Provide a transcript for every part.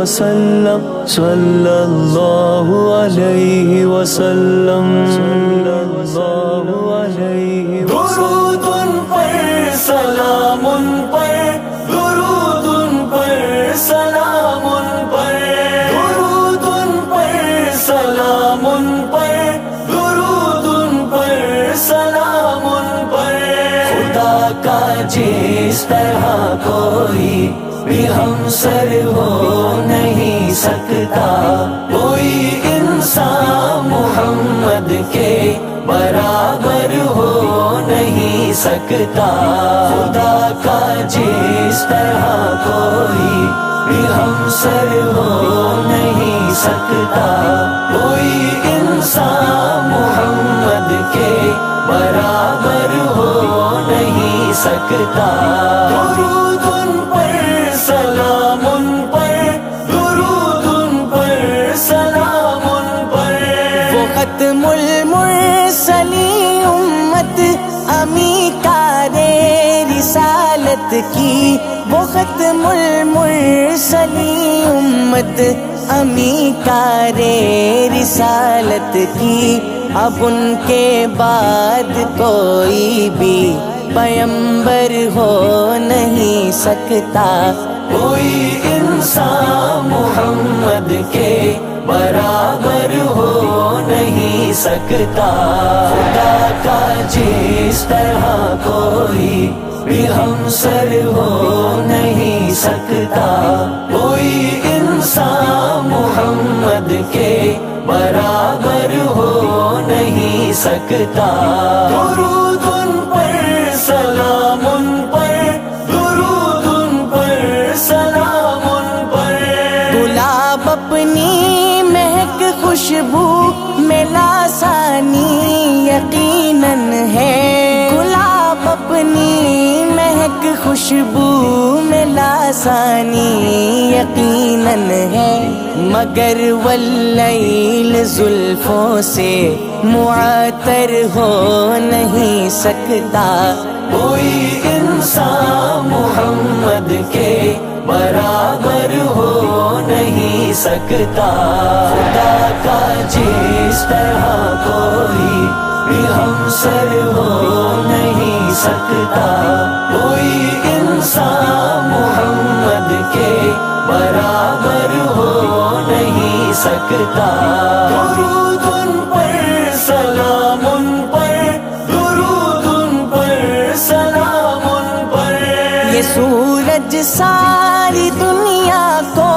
وسلم صلی اللہ علیہ وسلم درود پر سلام پر درود پر سلام پر درود پر سلام پر درود پر سلام پر خدا کا جس طرح کوئی بھی ہمسر ہو نہیں سکتا، کوئی انسان محمد کے برابر ہو نہیں سکتا، خدا کا جس طرح کوئی بھی ہمسر ہو نہیں سکتا، کوئی انسان محمد کے برابر ہو نہیں سکتا۔ درود پر سلام پر درود پر سلام پر وہ ختم المرسلی امت امی کارے رسالت کی، وہ ختم المرسلی امت امی کارے رسالت کی، اب ان کے بعد کوئی بھی پیغمبر ہو نہیں سکتا، کوئی انسان محمد کے برابر ہو نہیں سکتا، خدا کا جس طرح کوئی بھی ہمسر ہو نہیں سکتا، کوئی انسان محمد کے برابر ہو نہیں سکتا۔ درود پر سلام پر درود پر سلام پر گلاب اپنی مہک خوشبو میں لاسانی یقیناً ہے، گلاب اپنی مہک خوشبو میں لاسانی یقیناً ہے، مگر واللیل زلفوں سے معطر ہو نہیں سکتا، کوئی انسان محمد کے برابر ہو نہیں سکتا، خدا کا جس طرح کوئی بھی ہمسر ہو نہیں سکتا، کوئی انسان محمد کے برابر ہو نہیں سکتا۔ درود پر سلام پر درود پر سلام پر یہ سورج ساری دنیا کو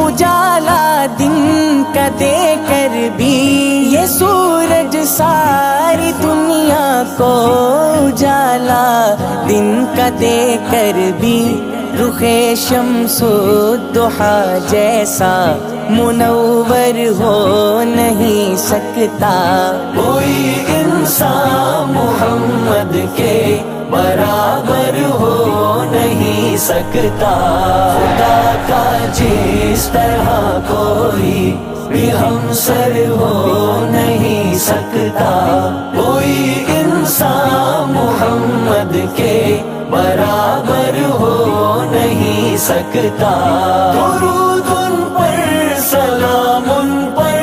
اجالا دن کا دے کر بھی، یہ سورج ساری دنیا کو اجالا دن کا دے کر بھی، رخ شمس الضحیٰ جیسا منور ہو نہیں سکتا، کوئی انسان محمد کے برابر ہو نہیں سکتا، خدا کا جس طرح کوئی بھی ہمسر ہو نہیں سکتا، کوئی انسان محمد کے برابر ہو نہیں سکتا۔ درود پر سلام پر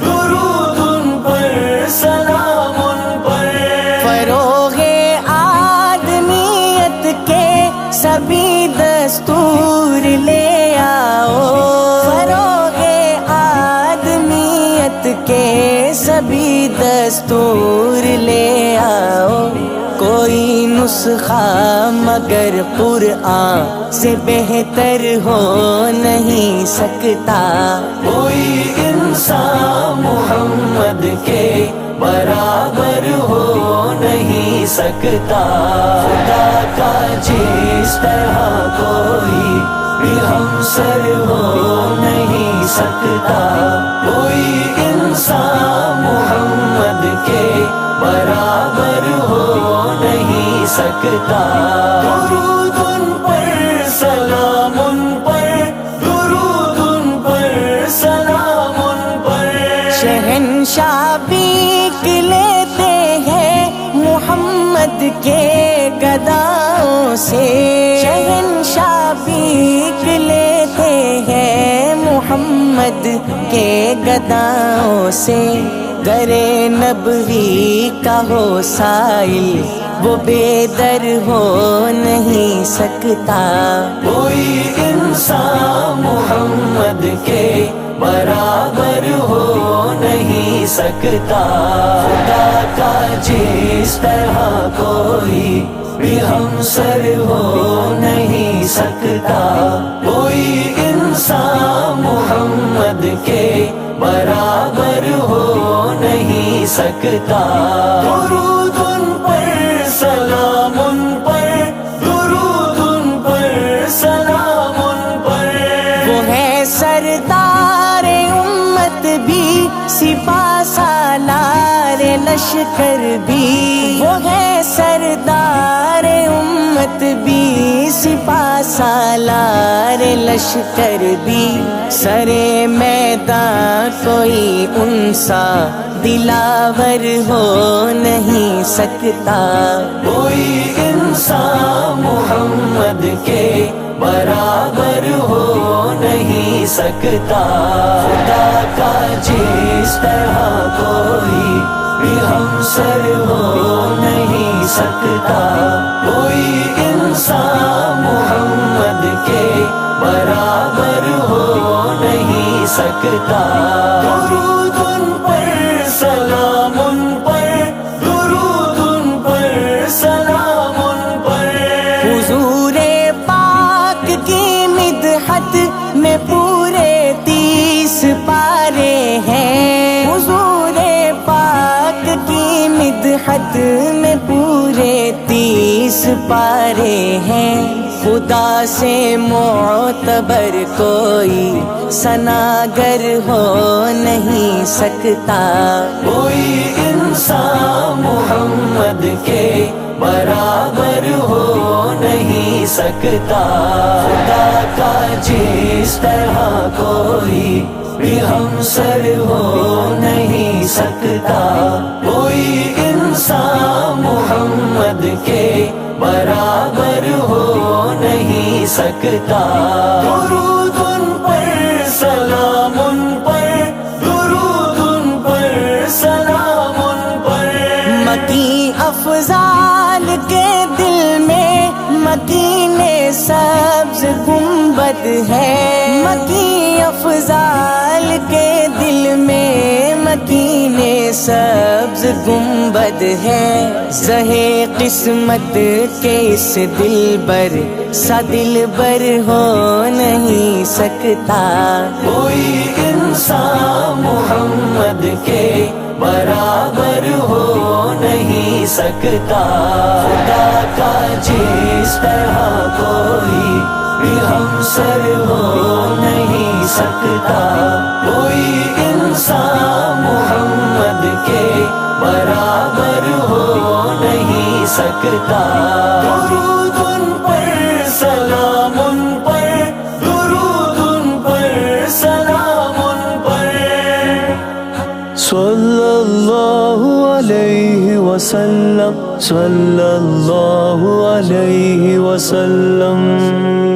درود پر سلام پر فروغ آدمیت کے سبھی دستور لے آؤ، فروغ آدمیت کے سبھی دستور لے آؤ، کوئی نسخہ مگر قرآن سے بہتر ہو نہیں سکتا، کوئی انسان محمد کے برابر ہو نہیں سکتا، خدا کا جس طرح کوئی بھی ہمسر ہو نہیں سکتا، کوئی انسان محمد کے برابر ہو نہیں سکتا۔ درود پر سلام پر درود پر سلام پر شہنشاہ بیک لیتے ہیں محمد کے گداؤں سے، شہنشاہ بیک لیتے ہیں محمد کے گداؤں سے گرے نبوی کا ہو سائل وہ بے در ہو نہیں سکتا. کوئی انسان محمد کے برابر ہو نہیں سکتا. خدا کا جس طرح کوئی بھی ہمسر ہو نہیں سکتا. کوئی انسان محمد کے برابر ہو نہیں سکتا. درود ان پر سلام ان پر، درود ان پر سلام ان پر. وہ ہے سردار امت بھی، سپاہ سالار لشکر بھی. وہ ہے سردار امت بھی، سپاہ سالار لشکر بھی. سرے میدان کوئی ان سا دلاور ہو نہیں سکتا. کوئی انسان محمد کے برابر ہو نہیں سکتا. خدا کا جس طرح کوئی بھی ہمسر ہو نہیں سکتا. کوئی انسان محمد کے برابر ہو نہیں سکتا. درود ان پر سلام ان پر، درود ان پر سلام ان پر. حضور پاک کی مدحت میں پورے 30 پارے ہیں. حضور پاک کی مدحت میں پورے 30 پارے ہیں. خدا سے معتبر کوئی ثناگر ہو نہیں سکتا. کوئی انسان محمد کے برابر ہو نہیں سکتا. خدا کا جس طرح کوئی بھی ہمسر ہو نہیں سکتا. کوئی انسان محمد کے برابر ہو نہیں سکتا. درود ان پر سلام ان پر، درود ان پر سلام ان پر. مکی افضال کے دل میں مکین سبز گنبد ہے. مکی افضال کے دل میں مکین سبز گنبد ہے. زہے قسمت کے اس دل بر سا دل بر ہو نہیں سکتا. کوئی انسان محمد کے برابر ہو نہیں سکتا. خدا کا جس طرح کوئی بھی ہمسر ہو نہیں سکتا. کوئی انسان محمد کے برابر ہو نہیں سکتا. درود ان پر سلام ان پر، درود ان پر سلام ان پر. صلی اللہ علیہ وسلم، صلی اللہ علیہ وسلم.